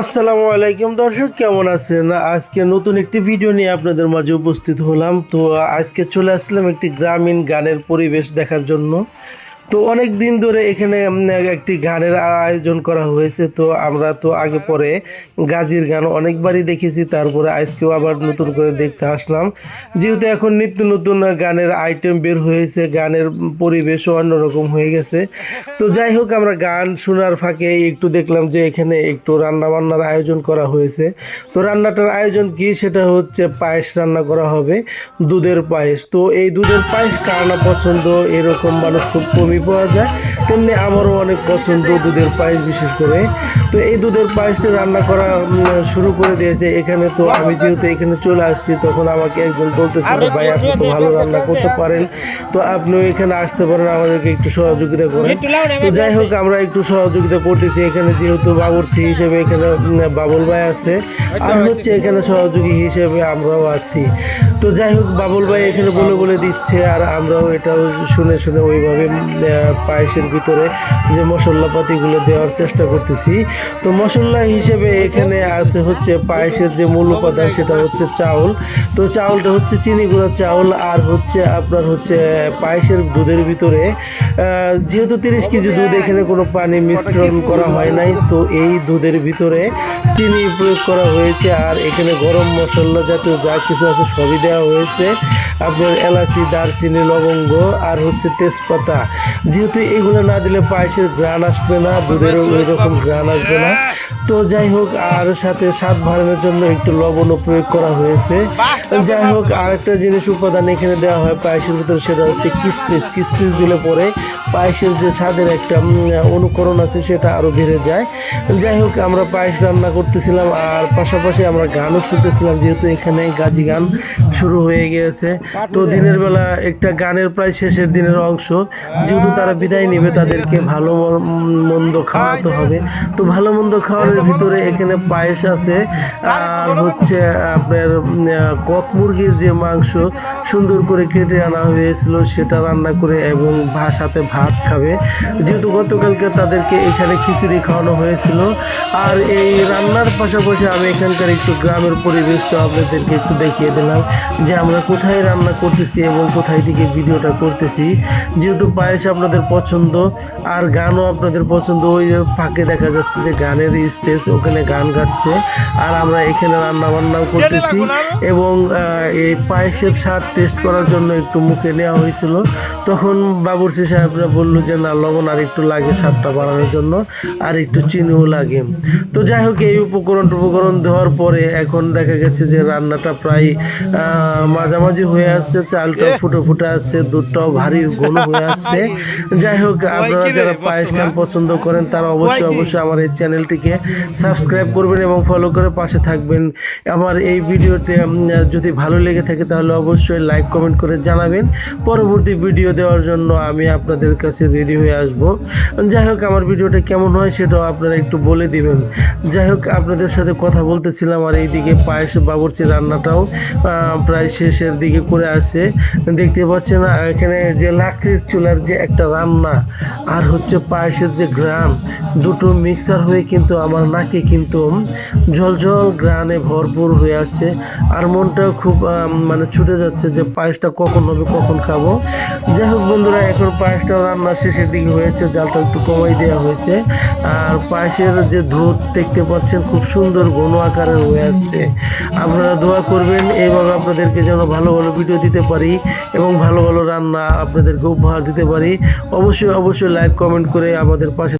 আসসালামু আলাইকুম দর্শক, কেমন আছেন? আজকে নতুন একটি ভিডিও নিয়ে আপনাদের মাঝে উপস্থিত হলাম। তো আজকে চলে আসলাম একটি গ্রামীণ গানের পরিবেশ দেখার জন্য। তো অনেক দিন ধরে এখানে একটি গানের আয়োজন করা হয়েছে। তো আমরা তো আগে পরে গাজির গান অনেকবারই দেখেছি, তারপরে আজকেও আবার নতুন করে দেখতে আসলাম। যেহেতু এখন নিত্য নতুন গানের আইটেম বের হয়েছে, গানের পরিবেশও অন্যরকম হয়ে গেছে। তো যাই হোক, আমরা গান শোনার ফাঁকে একটু দেখলাম যে এখানে একটু রান্না বান্নার আয়োজন করা হয়েছে। তো রান্নাটার আয়োজন কি, সেটা হচ্ছে পায়েস রান্না করা হবে, দুধের পায়েস। তো এই দুধের পায়েস কার না পছন্দ, এরকম মানুষ খুব কমই পাওয়া যায়। তেমনি আমারও অনেক পছন্দ দুধের পায়েস বিশেষ করে। তো এই দুধের পায়েসটা রান্না করা শুরু করে দিয়েছে এখানে। তো আমি যেহেতু এখানে চলে আসছি, তখন আমাকে একজন বলতেছে যে ভাই, আপনি তো ভালো রান্না করতে পারেন, তো আপনিও এখানে আসতে পারেন, আমাদেরকে একটু সহযোগিতা করেন। তো যাই হোক, আমরা একটু সহযোগিতা করতেছি এখানে, যেহেতু বাবুর্চি হিসেবে এখানে বাবুল ভাই আছে, আর হচ্ছে এখানে সহযোগী হিসেবে আমরাও আছি। তো যাই হোক, বাবুল ভাই এখানে বলে বলে দিচ্ছে, আর আমরাও এটাও শুনে শুনে ওইভাবে পায়েসের ভিতরে যে মশলাপাতিগুলো দেওয়ার চেষ্টা করতেছি। তো মশলা হিসেবে এখানে আছে হচ্ছে পায়েসের যে মূল উপাদান, সেটা হচ্ছে চাউল। তো চাউলটা হচ্ছে চিনি গুঁড়া চাউল, আর হচ্ছে আপনার হচ্ছে পায়েসের দুধের ভিতরে যেহেতু 30 কেজি দুধ, এখানে কোনো পানি মিশ্রণ করা হয় নাই। তো এই দুধের ভিতরে চিনি প্রয়োগ করা হয়েছে, আর এখানে গরম মশলা জাতীয় যা কিছু আছে সবই দেওয়া হয়েছে। আপনার এলাচি, দারচিনি, লবঙ্গ, আর হচ্ছে তেজপাতা। যেহেতু এগুলো না দিলে পায়েসের ঘ্রাণ আসবে না, দুধেরও ওই রকম ঘ্রাণ আসবে না। তো যাই হোক, আর সাথে স্বাদ বাড়ানোর জন্য একটু লবণও প্রয়োগ করা হয়েছে। যাই হোক, আরেকটা জিনিস উপাদান এখানে দেওয়া হয় পায়েসের ভিতরে, সেটা হচ্ছে কিশমিশ। কিশমিশ দিলে পরে পায়েসের যে স্বাদের একটা অনুকরণ আছে, সেটা আরও বেড়ে যায়। যাই হোক, আমরা পায়েস রান্না করতেছিলাম, আর পাশাপাশি আমরা গানও শুনতেছিলাম, যেহেতু এখানে গাজি গান শুরু হয়ে গিয়েছে। তো দিনের বেলা একটা গানের প্রায় শেষের দিনের অংশ, যেহেতু তারা বিদায় নেবে, তাদেরকে ভালো মন্দ খাওয়াতে হবে। তো ভালো মন্দ খাওয়ানোর ভিতরে এখানে পায়েস আছে, আর হচ্ছে আপনার কক মুরগির যে মাংস সুন্দর করে কেটে আনা হয়েছিল, সেটা রান্না করে, এবং সাথে ভাত খাবে। যেহেতু গতকালকে তাদেরকে এখানে খিচুড়ি খাওয়ানো হয়েছিল। আর এই রান্নার পাশাপাশি আমি এখানকার একটু গ্রামের পরিবেশটা আপনাদেরকে একটু দেখিয়ে দিলাম, যে আমরা কোথায় রান্না করতেছি এবং কোথায় থেকে ভিডিওটা করতেছি। যেহেতু পায়েস আপনাদের পছন্দ, আর গানও আপনাদের পছন্দ, ওই ফাঁকে দেখা যাচ্ছে যে গানের স্টেজ, ওখানে গান গাচ্ছে, আর আমরা এখানে রান্না বান্নাও করতেছি। এবং এই পায়েসের স্বাদ টেস্ট করার জন্য একটু মুখে নেওয়া হয়েছিল, তখন বাবুর্চি সাহেবরা বললো যে না, লবণ আর একটু লাগে স্বাদটা বাড়ানোর জন্য, আর একটু চিনিও লাগে। তো যাই হোক, এই উপকরণ দেওয়ার পরে এখন দেখা গেছে যে রান্নাটা প্রায় মাঝামাঝি হয়ে আসছে, চালটা ফুটে ফুটে আসছে, দুধটাও ভারী ঘন হয়ে আসছে। যাই হোক, আপনারা যারা পায়েস খান পছন্দ করেন, তারা অবশ্যই আমার এই চ্যানেলটিকে সাবস্ক্রাইব করবেন এবং ফলো করে পাশে থাকবেন। আমার এই ভিডিওতে যদি ভালো লেগে থাকে, তাহলে অবশ্যই লাইক কমেন্ট করে জানাবেন। পরবর্তী ভিডিও দেওয়ার জন্য আমি আপনাদের কাছে রেডি হয়ে আসব। যাই হোক, আমার ভিডিওটা কেমন হয় সেটাও আপনারা একটু বলে দিবেন। যাই হোক, আপনাদের সাথে কথা বলতেছিলাম, আর এইদিকে পায়েস বাবুর্চি রান্নাটাও প্রায় শেষের দিকে করে আসছে। দেখতে পাচ্ছেন এখানে যে লাকড়ির চুলার যে একটা রান্না, আর হচ্ছে পায়েসের যে ঘ্রাণ, দুটো মিক্সার হয়ে কিন্তু আমার নাকে কিন্তু ঝলঝল ঘ্রাণে ভরপুর হয়ে আসছে, আর মনটাও খুব মানে ছুটে যাচ্ছে যে পায়েসটা কখন হবে, কখন খাবো। যাই হোক বন্ধুরা, এখন পায়েসটা রান্না শেষের দিকে হয়েছে, জালটা একটু কমাই দেওয়া হয়েছে, আর পায়েসের যে দুধ দেখতে পাচ্ছেন খুব সুন্দর ঘন আকারের হয়ে আসছে। আপনারা দোয়া করবেন এইভাবে আপনাদেরকে যেন ভালো ভালো ভিডিও দিতে পারি এবং ভালো ভালো রান্না আপনাদেরকে উপহার দিতে পারি। অবশ্যই লাইক কমেন্ট করে আমাদের পাশে